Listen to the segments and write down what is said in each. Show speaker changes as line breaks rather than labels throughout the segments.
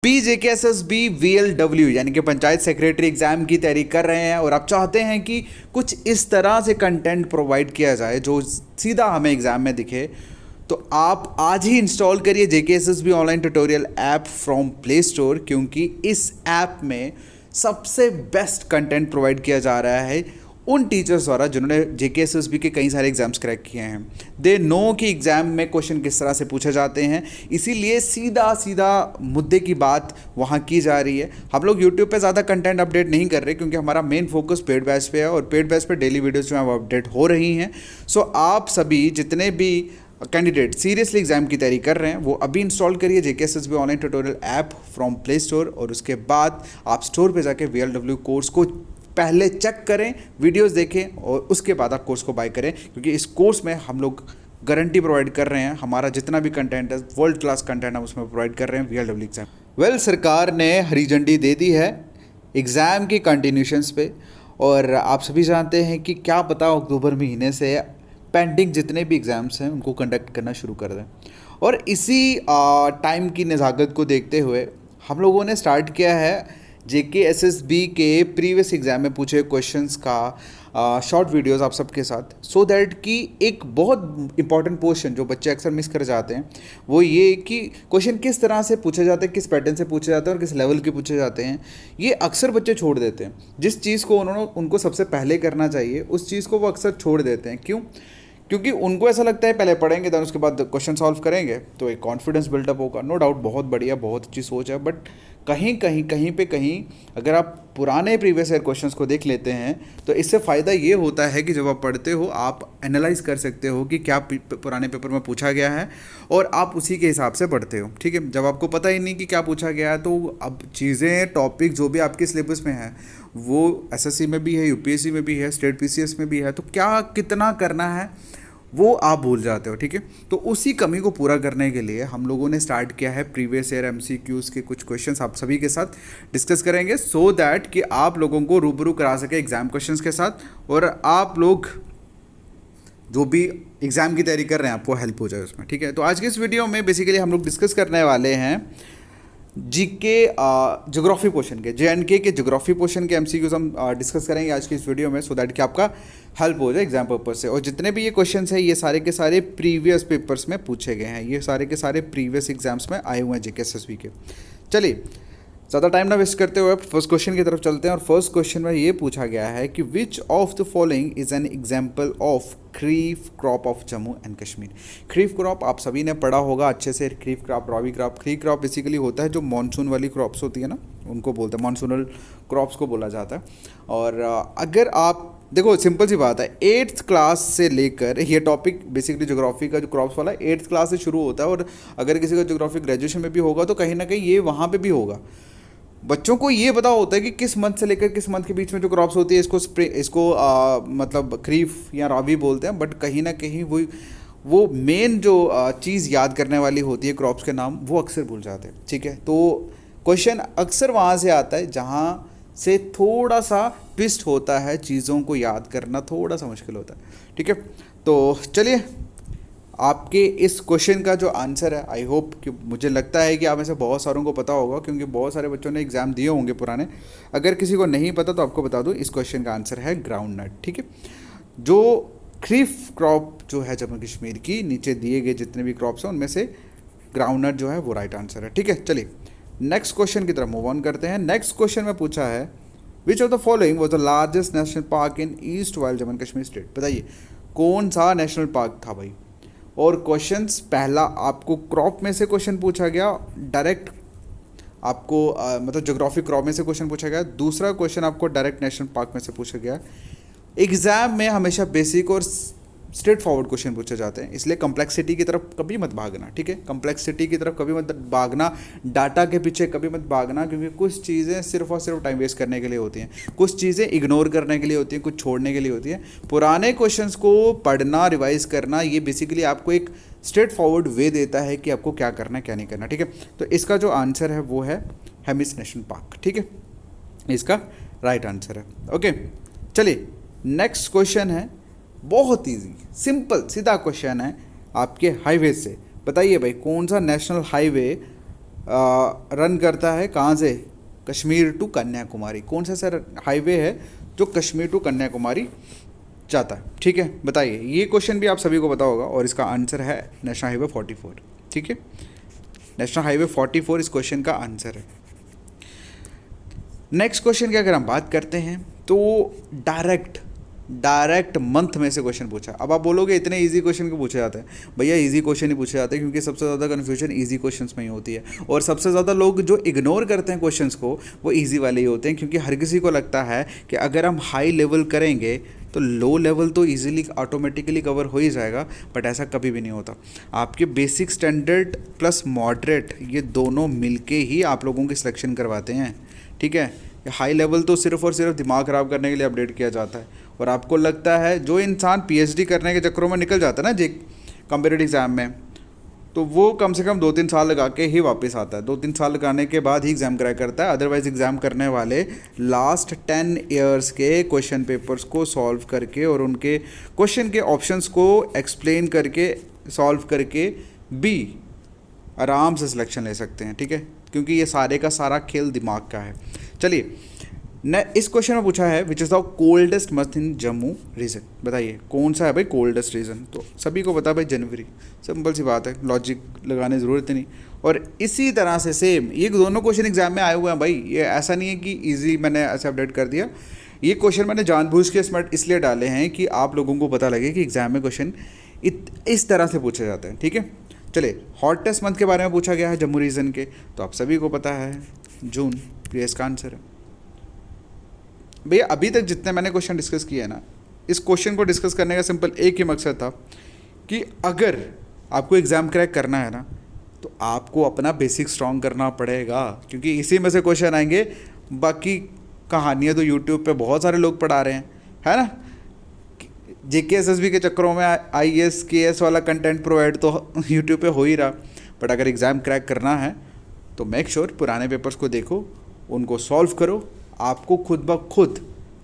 PJKSSB VLW यानी कि panchayat secretary exam की तैयारी कर रहे हैं और आप चाहते हैं कि कुछ इस तरह से कंटेंट प्रोवाइड किया जाए जो सीधा हमें एग्जाम में दिखे, तो आप आज ही इंस्टॉल करिए JKSSB online tutorial app from play store, क्योंकि इस ऐप में सबसे बेस्ट कंटेंट प्रोवाइड किया जा रहा है उन टीचर्स द्वारा जिन्होंने JKSSB के कई सारे एग्जाम्स क्रैक किए हैं। दे नो कि एग्ज़ाम में क्वेश्चन किस तरह से पूछे जाते हैं, इसीलिए सीधा सीधा मुद्दे की बात वहाँ की जा रही है। हम लोग यूट्यूब पे ज़्यादा कंटेंट अपडेट नहीं कर रहे क्योंकि हमारा मेन फोकस पेड बैच पे है और पेड बैच पे डेली वीडियोज़ जो है वो अपडेट हो रही हैं। सो आप सभी जितने भी कैंडिडेट सीरियसली एग्जाम की तैयारी कर रहे हैं वो अभी इंस्टॉल करिए JKSSB online tutorial app from play store और उसके बाद आप स्टोर पे जाके VLW कोर्स को पहले चेक करें, वीडियोस देखें और उसके बाद आप कोर्स को बाय करें, क्योंकि इस कोर्स में हम लोग गारंटी प्रोवाइड कर रहे हैं। हमारा जितना भी कंटेंट है वर्ल्ड क्लास कंटेंट हम उसमें प्रोवाइड कर रहे हैं VLW एग्जाम। सरकार ने हरी झंडी दे दी है एग्ज़ाम की कंटिन्यूशंस पे, और आप सभी जानते हैं कि क्या पता अक्टूबर महीने से पेंडिंग जितने भी एग्ज़ाम्स हैं उनको कंडक्ट करना शुरू कर दें। और इसी टाइम की नज़ाकत को देखते हुए हम लोगों ने स्टार्ट किया है JKSSB के प्रीवियस एग्ज़ाम में पूछे क्वेश्चंस का शॉर्ट वीडियोस आप सबके साथ, सो दैट कि एक बहुत इंपॉर्टेंट पोर्शन जो बच्चे अक्सर मिस कर जाते हैं वो ये कि क्वेश्चन किस तरह से पूछे जाते हैं, किस पैटर्न से पूछे जाते हैं और किस लेवल के पूछे जाते हैं। ये अक्सर बच्चे छोड़ देते हैं। जिस चीज़ को उनको सबसे पहले करना चाहिए उस चीज़ को वो अक्सर छोड़ देते हैं। क्यों? क्योंकि उनको ऐसा लगता है पहले पढ़ेंगे देन उसके बाद क्वेश्चन सॉल्व करेंगे तो एक कॉन्फिडेंस बिल्डअप होगा। नो डाउट बहुत बढ़िया, बहुत अच्छी सोच है, बट कहीं अगर आप पुराने प्रीवियस ईयर क्वेश्चंस को देख लेते हैं तो इससे फ़ायदा ये होता है कि जब आप पढ़ते हो आप एनालाइज कर सकते हो कि क्या पुराने पेपर में पूछा गया है और आप उसी के हिसाब से पढ़ते हो। ठीक है, जब आपको पता ही नहीं कि क्या पूछा गया है तो अब चीज़ें टॉपिक जो भी आपके सिलेबस में है वो SSC में भी है, UPSC में भी है, स्टेट PCS में भी है, तो क्या कितना करना है वो आप भूल जाते हो। ठीक है, तो उसी कमी को पूरा करने के लिए हम लोगों ने स्टार्ट किया है प्रीवियस ईयर MCQs के कुछ क्वेश्चंस आप सभी के साथ डिस्कस करेंगे, सो दैट कि आप लोगों को रूबरू करा सके एग्जाम क्वेश्चंस के साथ और आप लोग जो भी एग्ज़ाम की तैयारी कर रहे हैं आपको हेल्प हो जाए उसमें। ठीक है, तो आज के इस वीडियो में बेसिकली हम लोग डिस्कस करने वाले हैं जीके ज्योग्राफी पोर्शन के, JNK के ज्योग्राफी पोर्शन के MCQs हम डिस्कस करेंगे आज की इस वीडियो में, सो दैट कि आपका हेल्प हो जाए एग्जाम पर्पज से। और जितने भी ये क्वेश्चंस हैं ये सारे के सारे प्रीवियस पेपर्स में पूछे गए हैं, ये सारे के सारे प्रीवियस एग्जाम्स में आए हुए हैं JKSSB के। चलिए ज़्यादा टाइम ना वेस्ट करते हुए फर्स्ट क्वेश्चन की तरफ चलते हैं। और फर्स्ट क्वेश्चन में ये पूछा गया है कि which of the following is an example of kharif crop of Jammu and Kashmir. Kharif crop आप सभी ने पढ़ा होगा अच्छे से, खरीफ क्रॉप, रबी क्रॉप। खरीफ क्रॉप बेसिकली होता है जो मानसून वाली क्रॉप्स होती है ना, उनको बोलते हैं, मानसूनल क्रॉप्स को बोला जाता है। और अगर आप देखो सिंपल सी बात है, 8th क्लास से लेकर ये टॉपिक बेसिकली ज्योग्राफी का जो क्रॉप्स वाला 8th क्लास से शुरू होता है, और अगर किसी का ज्योग्राफी ग्रेजुएशन में भी होगा तो कहीं ना कहीं ये वहाँ पे भी होगा। बच्चों को ये पता होता है कि किस मंथ से लेकर किस मंथ के बीच में जो क्रॉप्स होती है इसको मतलब खरीफ या रबी बोलते हैं, बट कहीं ना कहीं वो मेन जो चीज़ याद करने वाली होती है क्रॉप्स के नाम वो अक्सर भूल जाते हैं। ठीक है, तो क्वेश्चन अक्सर वहाँ से आता है जहाँ से थोड़ा सा ट्विस्ट होता है, चीज़ों को याद करना थोड़ा सा मुश्किल होता है। ठीक है, तो चलिए आपके इस क्वेश्चन का जो आंसर है, आई होप कि मुझे लगता है कि आप में से बहुत सारों को पता होगा क्योंकि बहुत सारे बच्चों ने एग्ज़ाम दिए होंगे पुराने। अगर किसी को नहीं पता तो आपको बता दूं, इस क्वेश्चन का आंसर है ग्राउंड नट। ठीक है, जो खरीफ क्रॉप जो है जम्मू कश्मीर की, नीचे दिए गए जितने भी क्रॉप्स हैं उनमें से ग्राउंड नट जो है वो राइट आंसर है। ठीक है, चलिए नेक्स्ट क्वेश्चन की तरफ मूव ऑन करते हैं। नेक्स्ट क्वेश्चन में पूछा है which of the following was the largest national park in east wild Jammu Kashmir state. बताइए कौन सा नेशनल पार्क था भाई। और क्वेश्चंस पहला आपको क्रॉप में से क्वेश्चन पूछा गया, डायरेक्ट आपको मतलब ज्योग्राफी क्रॉप में से क्वेश्चन पूछा गया। दूसरा क्वेश्चन आपको डायरेक्ट नेशनल पार्क में से पूछा गया। एग्जाम में हमेशा बेसिक और स्ट्रेट फॉरवर्ड क्वेश्चन पूछे जाते हैं, इसलिए कम्प्लेक्सिटी की तरफ कभी मत भागना। ठीक है, कम्प्लेक्सिटी की तरफ कभी मत भागना, डाटा के पीछे कभी मत भागना, क्योंकि कुछ चीज़ें सिर्फ और सिर्फ टाइम वेस्ट करने के लिए होती हैं, कुछ चीज़ें इग्नोर करने के लिए होती हैं, कुछ छोड़ने के लिए होती हैं। पुराने क्वेश्चंस को पढ़ना, रिवाइज करना, ये बेसिकली आपको एक स्ट्रेट फॉरवर्ड वे देता है कि आपको क्या करना है क्या नहीं करना। ठीक है, तो इसका जो आंसर है वो है हेमिस नेशनल पार्क। ठीक है, इसका राइट आंसर है। ओके, चलिए नेक्स्ट क्वेश्चन है, बहुत इजी सिंपल सीधा क्वेश्चन है आपके हाईवे से। बताइए भाई कौन सा नेशनल हाईवे रन करता है कहाँ से, कश्मीर टू कन्याकुमारी। कौन सा सर हाईवे है जो कश्मीर टू कन्याकुमारी जाता है? ठीक है, बताइए। ये क्वेश्चन भी आप सभी को पता होगा और इसका आंसर है नेशनल हाईवे 44। ठीक है, नेशनल हाईवे 44 इस क्वेश्चन का आंसर है। नेक्स्ट क्वेश्चन की अगर हम बात करते हैं तो डायरेक्ट मंथ में से क्वेश्चन पूछा। अब आप बोलोगे इतने इजी क्वेश्चन क्यों पूछे जाते हैं? भैया इजी क्वेश्चन ही पूछे जाते हैं क्योंकि सबसे ज़्यादा कन्फ्यूजन इजी क्वेश्चंस में ही होती है, और सबसे ज़्यादा लोग जो इग्नोर करते हैं क्वेश्चंस को वो इजी वाले ही होते हैं, क्योंकि हर किसी को लगता है कि अगर हम हाई लेवल करेंगे तो लो लेवल तो इजीली ऑटोमेटिकली कवर हो ही जाएगा, बट ऐसा कभी भी नहीं होता। आपके बेसिक स्टैंडर्ड प्लस मॉडरेट ये दोनों मिलके ही आप लोगों की सिलेक्शन करवाते हैं। ठीक है, हाई लेवल तो सिर्फ और सिर्फ दिमाग ख़राब करने के लिए अपडेट किया जाता है, और आपको लगता है जो इंसान पीएचडी करने के चक्करों में निकल जाता है ना जे कॉम्पिटिटिव एग्ज़ाम में, तो वो कम से कम 2-3 साल लगा के ही वापस आता है। 2-3 साल लगाने के बाद ही एग्ज़ाम क्रैक करता है। अदरवाइज़ एग्ज़ाम करने वाले लास्ट 10 ईयर्स के क्वेश्चन पेपर्स को सॉल्व करके और उनके क्वेश्चन के ऑप्शंस को एक्सप्लेन करके सॉल्व करके भी आराम से सिलेक्शन ले सकते हैं। ठीक है, क्योंकि ये सारे का सारा खेल दिमाग का है। चलिए न, इस क्वेश्चन में पूछा है which is the coldest month in Jammu region. बताइए कौन सा है भाई कोल्डेस्ट रीजन? तो सभी को पता है भाई जनवरी, सिंपल सी बात है, लॉजिक लगाने की ज़रूरत नहीं। और इसी तरह से सेम ये दोनों क्वेश्चन एग्जाम में आए हुए हैं भाई, ये ऐसा नहीं है कि ईजी मैंने ऐसे अपडेट कर दिया। ये क्वेश्चन मैंने जानबूझ के स्मार्ट इसलिए डाले हैं कि आप लोगों को पता लगे कि एग्जाम में क्वेश्चन इस तरह से पूछे जाते हैं। ठीक है, चलिए हॉटेस्ट मंथ के बारे में पूछा गया है जम्मू रीजन के, तो आप सभी को पता है जून, ये इसका आंसर है। भैया अभी तक जितने मैंने क्वेश्चन डिस्कस किए हैं ना, इस क्वेश्चन को डिस्कस करने का सिंपल एक ही मकसद था कि अगर आपको एग्ज़ाम क्रैक करना है ना तो आपको अपना बेसिक स्ट्रॉन्ग करना पड़ेगा, क्योंकि इसी में से क्वेश्चन आएंगे। बाकी कहानियाँ तो यूट्यूब पे बहुत सारे लोग पढ़ा रहे हैं, है ना। JK SSB के चक्करों में IAS KS वाला कंटेंट प्रोवाइड तो यूट्यूब पे हो ही रहा, बट अगर एग्ज़ाम क्रैक करना है तो मेक श्योर पुराने पेपर्स को देखो, उनको सॉल्व करो, आपको खुद ब खुद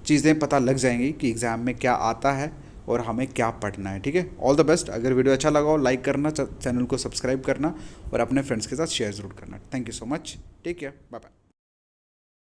चीज़ें पता लग जाएंगी कि एग्ज़ाम में क्या आता है और हमें क्या पढ़ना है। ठीक है, ऑल द बेस्ट। अगर वीडियो अच्छा लगा हो लाइक करना, चैनल को सब्सक्राइब करना और अपने फ्रेंड्स के साथ शेयर ज़रूर करना। Thank you so much, take care, bye bye.